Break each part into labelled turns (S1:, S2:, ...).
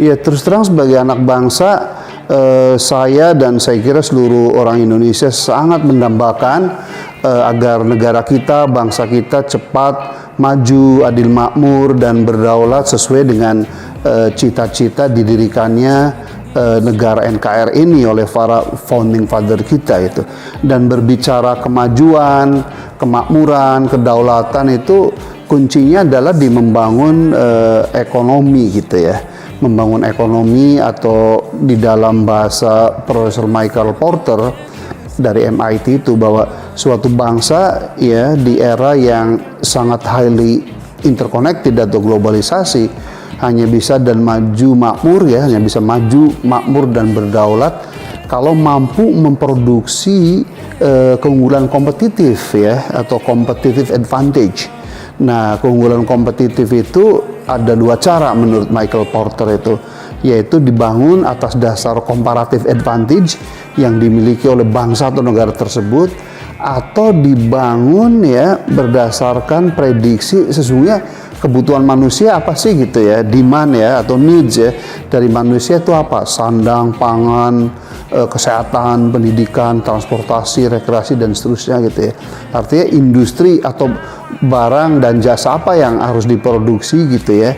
S1: Ya terus terang sebagai anak bangsa, saya dan saya kira seluruh orang Indonesia sangat mendambakan agar negara kita, bangsa kita cepat maju, adil makmur dan berdaulat sesuai dengan cita-cita didirikannya negara NKRI ini oleh para founding father kita itu. Dan berbicara kemajuan, kemakmuran, kedaulatan itu kuncinya adalah di membangun ekonomi gitu ya. Membangun ekonomi, atau di dalam bahasa Profesor Michael Porter dari MIT itu, bahwa suatu bangsa ya di era yang sangat highly interconnected atau globalisasi hanya bisa dan maju makmur ya, hanya bisa maju makmur dan berdaulat kalau mampu memproduksi keunggulan kompetitif ya, atau competitive advantage. Nah, keunggulan kompetitif itu ada dua cara menurut Michael Porter itu, yaitu dibangun atas dasar comparative advantage yang dimiliki oleh bangsa atau negara tersebut, atau dibangun ya berdasarkan prediksi sesungguhnya kebutuhan manusia apa sih gitu ya, demand ya atau needs ya dari manusia itu apa, sandang, pangan, kesehatan, pendidikan, transportasi, rekreasi dan seterusnya gitu ya. Artinya industri atau barang dan jasa apa yang harus diproduksi gitu ya,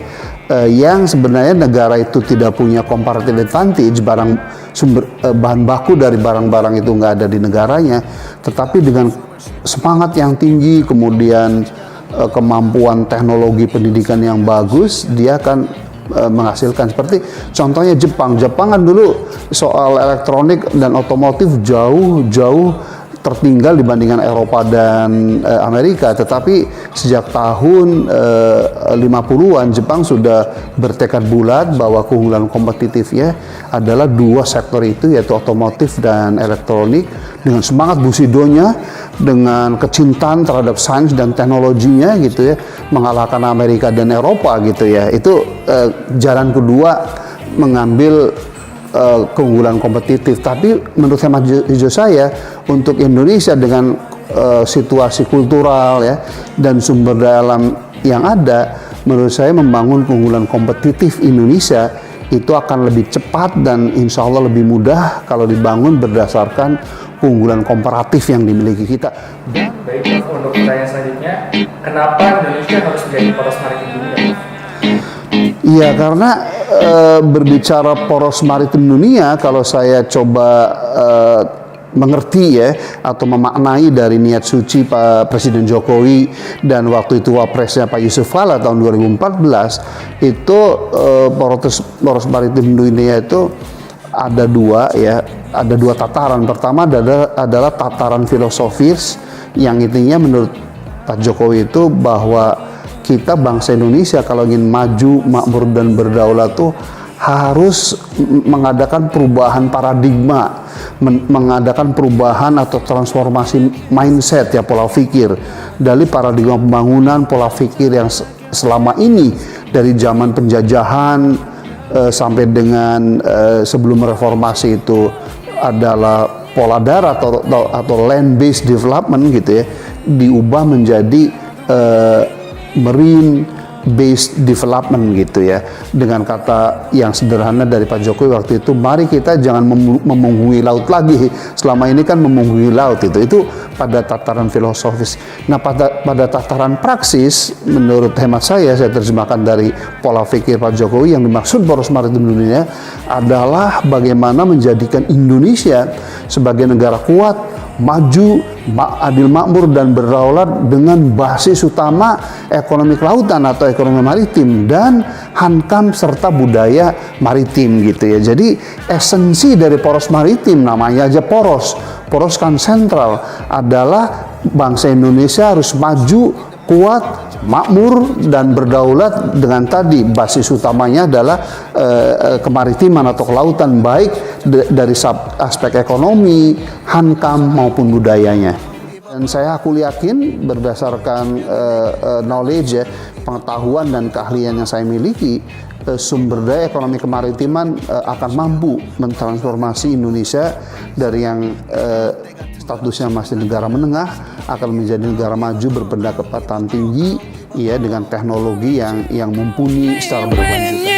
S1: yang sebenarnya negara itu tidak punya comparative advantage, bahan baku dari barang-barang itu nggak ada di negaranya, tetapi dengan semangat yang tinggi, kemudian kemampuan teknologi pendidikan yang bagus, dia akan menghasilkan. Seperti contohnya Jepang kan dulu soal elektronik dan otomotif jauh tertinggal dibandingkan Eropa dan Amerika, tetapi sejak tahun 50-an Jepang sudah bertekad bulat bahwa keunggulan kompetitifnya adalah dua sektor itu, yaitu otomotif dan elektronik. Dengan semangat Bushido-nya, dengan kecintaan terhadap sains dan teknologinya gitu ya, mengalahkan Amerika dan Eropa gitu ya. Itu jalan kedua mengambil keunggulan kompetitif. Tapi menurut hemat hijau saya, untuk Indonesia dengan situasi kultural ya dan sumber daya alam yang ada, menurut saya membangun keunggulan kompetitif Indonesia itu akan lebih cepat dan insya Allah lebih mudah kalau dibangun berdasarkan keunggulan komparatif yang dimiliki kita.
S2: Baik, untuk pertanyaan selanjutnya, kenapa Indonesia harus menjadi poros maritim dunia?
S1: Iya, karena berbicara poros maritim dunia, kalau saya coba mengerti ya, atau memaknai dari niat suci Pak Presiden Jokowi dan waktu itu wapresnya Pak Yusuf Kala tahun 2014, itu poros maritim dunia itu ada dua ya, ada dua tataran. Pertama adalah tataran filosofis yang intinya menurut Pak Jokowi itu bahwa kita bangsa Indonesia kalau ingin maju, makmur dan berdaulat tuh harus mengadakan perubahan paradigma, mengadakan perubahan atau transformasi mindset ya, pola pikir dari paradigma pembangunan pola pikir yang selama ini dari zaman penjajahan sampai dengan sebelum reformasi itu adalah pola darat atau land based development gitu ya, diubah menjadi marine based development gitu ya, dengan kata yang sederhana dari Pak Jokowi waktu itu, mari kita jangan memunggui laut lagi, selama ini kan memunggui laut itu pada tataran filosofis. Nah pada tataran praksis, menurut hemat saya terjemahkan dari pola pikir Pak Jokowi, yang dimaksud poros maritim dunia adalah bagaimana menjadikan Indonesia sebagai negara kuat, maju, adil makmur dan berdaulat dengan basis utama ekonomi kelautan atau ekonomi maritim dan hankam serta budaya maritim gitu ya. Jadi esensi dari poros maritim, namanya aja poros kan sentral, adalah bangsa Indonesia harus maju, kuat, makmur dan berdaulat dengan tadi basis utamanya adalah kemaritiman atau kelautan, baik dari aspek ekonomi, hankam maupun budayanya. Dan aku yakin berdasarkan knowledge ya, pengetahuan dan keahlian yang saya miliki, sumber daya ekonomi kemaritiman akan mampu mentransformasi Indonesia dari yang statusnya masih negara menengah akan menjadi negara maju berpendapatan tinggi ya, dengan teknologi yang mumpuni secara berkelanjutan.